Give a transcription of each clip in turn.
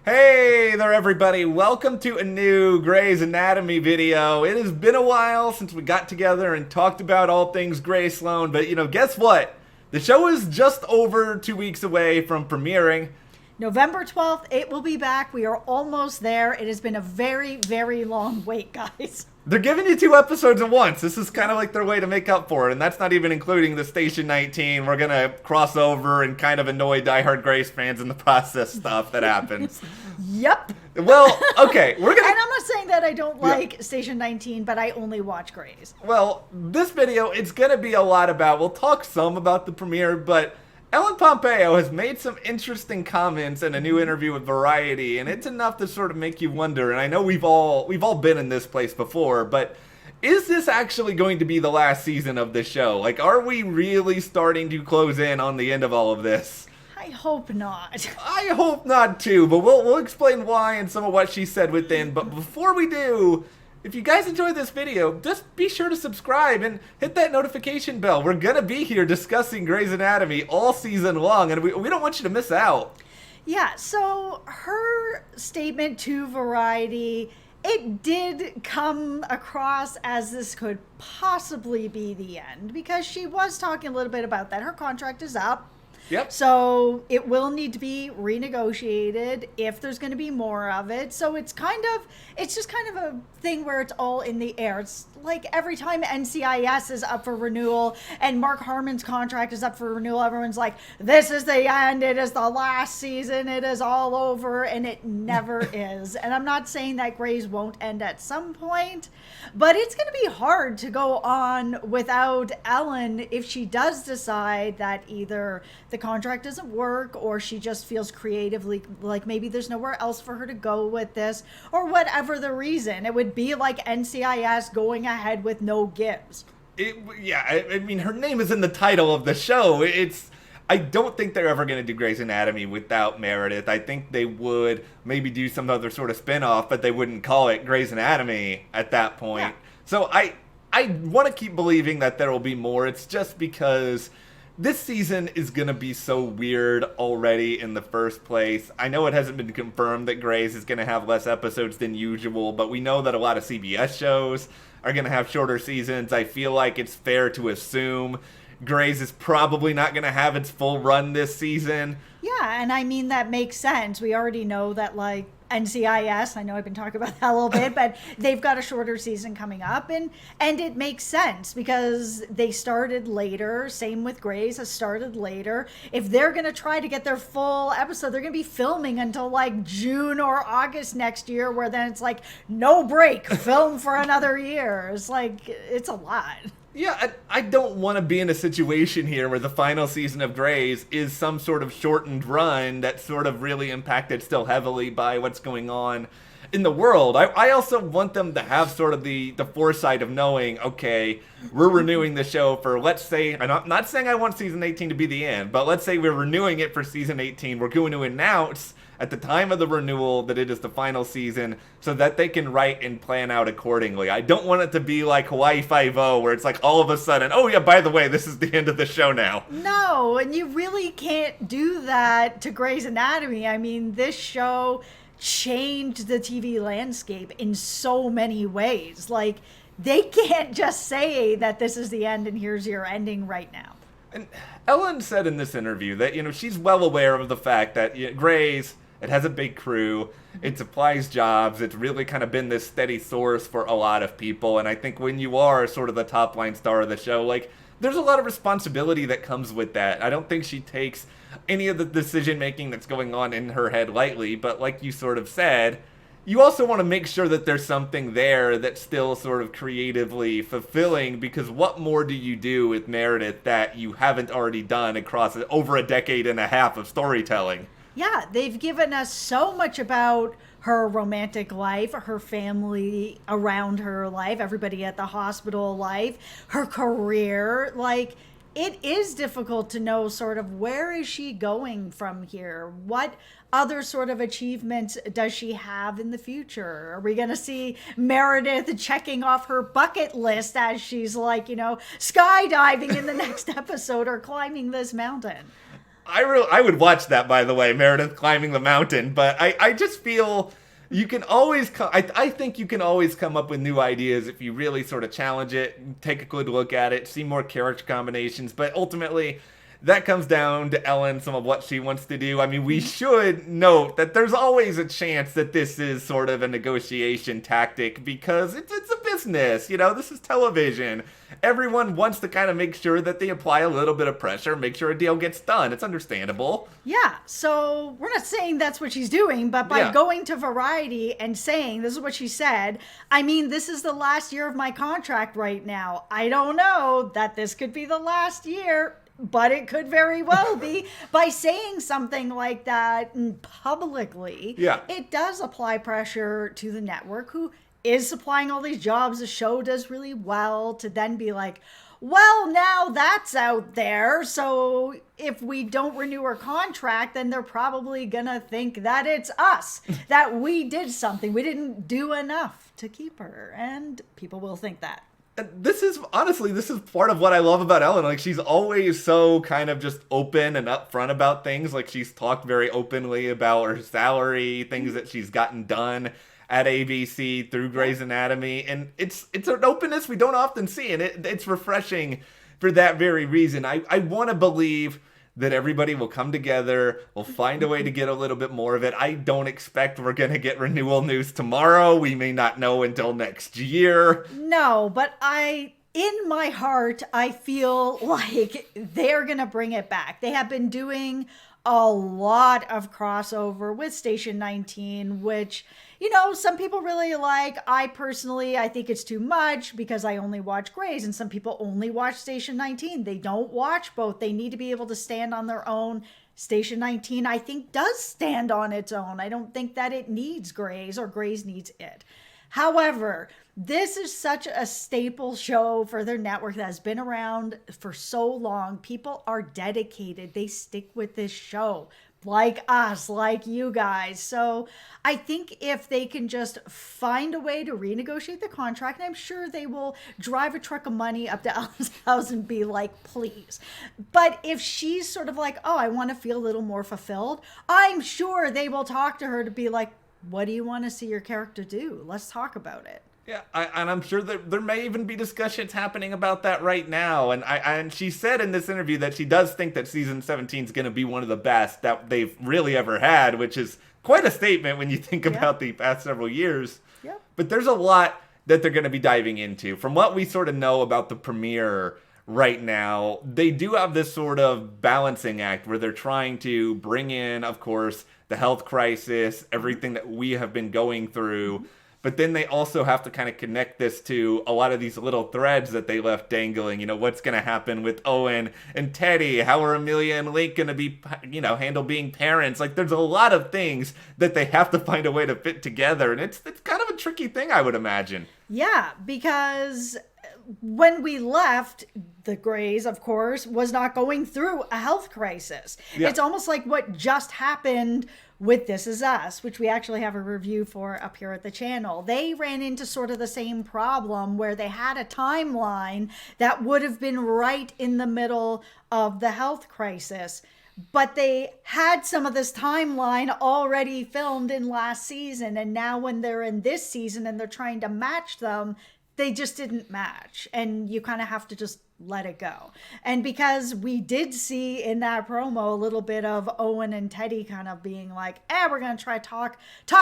Hey there, everybody. Welcome to a new Grey's Anatomy video. It has been a while since we got together and talked about all things Grey Sloan, but guess what? The show is just over 2 weeks away from premiering. November 12th, it will be back. We are almost there. It has been a very, very long wait, guys. They're giving you 2 episodes at once. This is kind of like their way to make up for it, and that's not even including the Station 19. We're going to cross over and kind of annoy diehard Grey's fans in the process stuff that happens. Yep. Well, okay, we're going to... And I'm not saying that I don't like Station 19, but I only watch Grey's. Well, this video, it's going to be a lot about... We'll talk some about the premiere, but... Ellen Pompeo has made some interesting comments in a new interview with Variety, and it's enough to sort of make you wonder, and I know we've all been in this place before, but is this actually going to be the last season of the show? Like, are we really starting to close in on the end of all of this? I hope not. I hope not too, but we'll explain why and some of what she said within. But before we do, if you guys enjoyed this video, just be sure to subscribe and hit that notification bell. We're gonna be here discussing Grey's Anatomy all season long, and we don't want you to miss out. Yeah, so her statement to Variety, it did come across as this could possibly be the end, because she was talking a little bit about that. Her contract is up. Yep. So it will need to be renegotiated if there's going to be more of it. So it's just kind of a thing where it's all in the air. It's like every time NCIS is up for renewal and Mark Harmon's contract is up for renewal, everyone's like, this is the end. It is the last season. It is all over. And it never is. And I'm not saying that Grey's won't end at some point, but it's going to be hard to go on without Ellen if she does decide that either the contract doesn't work or she just feels creatively like maybe there's nowhere else for her to go with this, or whatever the reason. It would be like NCIS going ahead with no gives. I mean, her name is in the title of the show. I don't think they're ever going to do Grey's Anatomy without Meredith. I think they would maybe do some other sort of spin-off, but they wouldn't call it Grey's Anatomy at that point. Yeah. So I want to keep believing that there will be more. It's just because this season is going to be so weird already in the first place. I know it hasn't been confirmed that Grey's is going to have less episodes than usual, but we know that a lot of CBS shows are going to have shorter seasons. I feel like it's fair to assume Grey's is probably not going to have its full run this season. Yeah, and I mean, that makes sense. We already know that, like, NCIS, I know I've been talking about that a little bit, but they've got a shorter season coming up, and it makes sense because they started later. Same with Grey's, has started later. If they're going to try to get their full episode, they're going to be filming until like June or August next year, where then it's like no break, film for another year. It's like, it's a lot. Yeah, I don't want to be in a situation here where the final season of Grey's is some sort of shortened run that's sort of really impacted still heavily by what's going on in the world. I also want them to have sort of the foresight of knowing, okay, we're renewing the show for, let's say, I'm not saying I want season 18 to be the end, but let's say we're renewing it for season 18. We're going to announce at the time of the renewal that it is the final season so that they can write and plan out accordingly. I don't want it to be like Hawaii Five-0 where it's like all of a sudden, oh yeah, by the way, this is the end of the show now. No, and you really can't do that to Grey's Anatomy. I mean, this show changed the TV landscape in so many ways. Like, they can't just say that this is the end and here's your ending right now. And Ellen said in this interview that, she's well aware of the fact that Grey's, it has a big crew, it supplies jobs, it's really kind of been this steady source for a lot of people, and I think when you are sort of the top line star of the show, like, there's a lot of responsibility that comes with that. I don't think she takes any of the decision making that's going on in her head lightly, but like you sort of said, you also want to make sure that there's something there that's still sort of creatively fulfilling, because what more do you do with Meredith that you haven't already done across over a decade and a half of storytelling? Yeah, they've given us so much about her romantic life, her family around her life, everybody at the hospital life, her career. Like, it is difficult to know sort of where is she going from here? What other sort of achievements does she have in the future? Are we going to see Meredith checking off her bucket list as she's like, skydiving in the next episode or climbing this mountain? I would watch that, by the way, Meredith climbing the mountain, but I just feel you can always I think you can always come up with new ideas if you really sort of challenge it, take a good look at it, see more character combinations, but ultimately that comes down to Ellen, some of what she wants to do. I mean, we should note that there's always a chance that this is sort of a negotiation tactic because it's a business, you know, this is television. Everyone wants to kind of make sure that they apply a little bit of pressure, make sure a deal gets done. It's understandable. Yeah, so we're not saying that's what she's doing, but by going to Variety and saying, this is what she said, I mean, this is the last year of my contract right now. I don't know that this could be the last year, but it could very well be. By saying something like that publicly, it does apply pressure to the network, who is supplying all these jobs. The show does really well, to then be like, well, now that's out there, so if we don't renew her contract, then they're probably gonna think that it's us, that we did something. We didn't do enough to keep her, and people will think that. This is part of what I love about Ellen. Like, she's always so kind of just open and upfront about things. Like, she's talked very openly about her salary, things that she's gotten done at ABC through Grey's Anatomy, and it's an openness we don't often see, and it's refreshing for that very reason. I want to believe that everybody will come together, will find a way to get a little bit more of it. I don't expect we're going to get renewal news tomorrow. We may not know until next year. No, but in my heart, I feel like they're going to bring it back. They have been doing a lot of crossover with Station 19, which, you know, some people really like. I think it's too much because I only watch Grey's, and some people only watch Station 19. They don't watch both. They need to be able to stand on their own. Station 19, I think, does stand on its own. I don't think that it needs Grey's or Grey's needs it. However, this is such a staple show for their network that has been around for so long. People are dedicated. They stick with this show, like us, like you guys. So I think if they can just find a way to renegotiate the contract, and I'm sure they will drive a truck of money up to Ellen's house and be like, please. But if she's sort of like, oh, I want to feel a little more fulfilled, I'm sure they will talk to her to be like, what do you want to see your character do? Let's talk about it. Yeah, and I'm sure that there may even be discussions happening about that right now. And she said in this interview that she does think that season 17 is going to be one of the best that they've really ever had, which is quite a statement when you think about the past several years. Yep. But there's a lot that they're going to be diving into. From what we sort of know about the premiere right now, they do have this sort of balancing act where they're trying to bring in, of course, the health crisis, everything that we have been going through. But then they also have to kind of connect this to a lot of these little threads that they left dangling. You know, what's going to happen with Owen and Teddy? How are Amelia and Link going to be, you know, handle being parents? Like, there's a lot of things that they have to find a way to fit together. And it's kind of a tricky thing, I would imagine. Yeah, because when we left, the Greys, of course, was not going through a health crisis. Yeah. It's almost like what just happened with This Is Us, which we actually have a review for up here at the channel. They ran into sort of the same problem where they had a timeline that would have been right in the middle of the health crisis, but they had some of this timeline already filmed in last season, and now when they're in this season and they're trying to match them, they just didn't match, and you kind of have to just let it go. And because we did see in that promo a little bit of Owen and Teddy kind of being like, we're going to try talk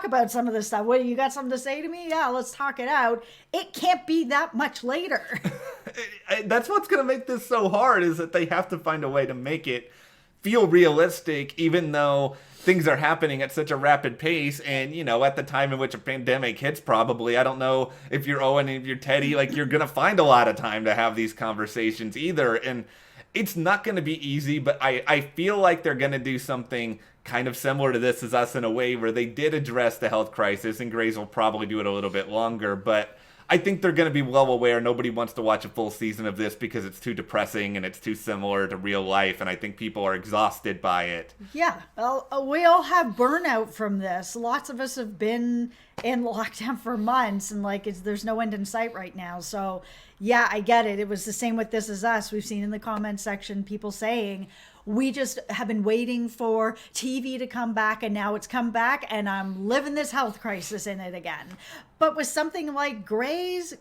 about some of this stuff. What, you got something to say to me? Yeah, let's talk it out. It can't be that much later. That's what's going to make this so hard, is that they have to find a way to make it feel realistic, even though things are happening at such a rapid pace. And, you know, at the time in which a pandemic hits, probably, I don't know if you're Owen and if you're Teddy, like, you're going to find a lot of time to have these conversations either. And it's not going to be easy, but I feel like they're going to do something kind of similar to This Is Us in a way where they did address the health crisis, and Grey's will probably do it a little bit longer, but I think they're going to be well aware nobody wants to watch a full season of this because it's too depressing and it's too similar to real life, and I think people are exhausted by it. Yeah, well, we all have burnout from this. Lots of us have been in lockdown for months, and there's no end in sight right now. So yeah, I get it. It was the same with This Is Us. We've seen in the comment section people saying, we just have been waiting for TV to come back, and now it's come back, and I'm living this health crisis in it again. But with something like Grey's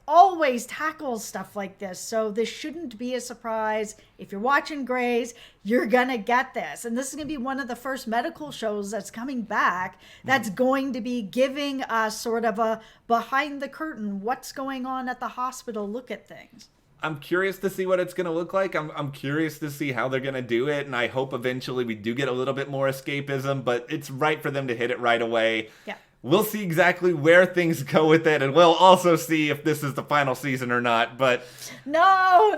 always tackles stuff like this, so this shouldn't be a surprise. If you're watching Grey's, you're gonna get this. And this is gonna be one of the first medical shows that's coming back that's going to be giving us sort of a behind the curtain, what's going on at the hospital look at things. I'm curious to see what it's going to look like. I'm curious to see how they're going to do it, and I hope eventually we do get a little bit more escapism, but it's right for them to hit it right away. Yeah. We'll see exactly where things go with it, and we'll also see if this is the final season or not, but... No!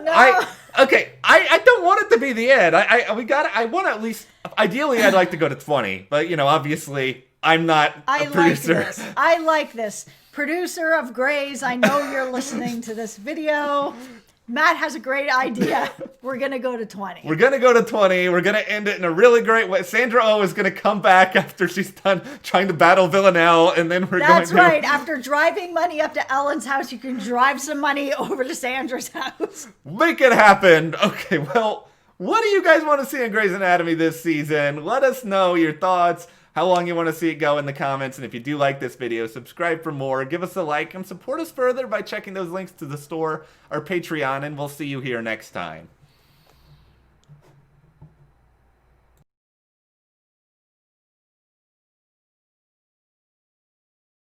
I don't want it to be the end. I want to at least... Ideally, I'd like to go to 20, but, obviously, I'm not a producer. I like this. Producer of Grey's, I know you're listening to this video. Matt has a great idea. We're going to go to 20. We're going to go to 20. We're going to end it in a really great way. Sandra Oh is going to come back after she's done trying to battle Villanelle, and then That's right. After driving money up to Ellen's house, you can drive some money over to Sandra's house. Make it happen. Okay, well, what do you guys want to see in Grey's Anatomy this season? Let us know your thoughts, how long you want to see it go in the comments, and if you do like this video, subscribe for more, give us a like, and support us further by checking those links to the store or Patreon, and we'll see you here next time.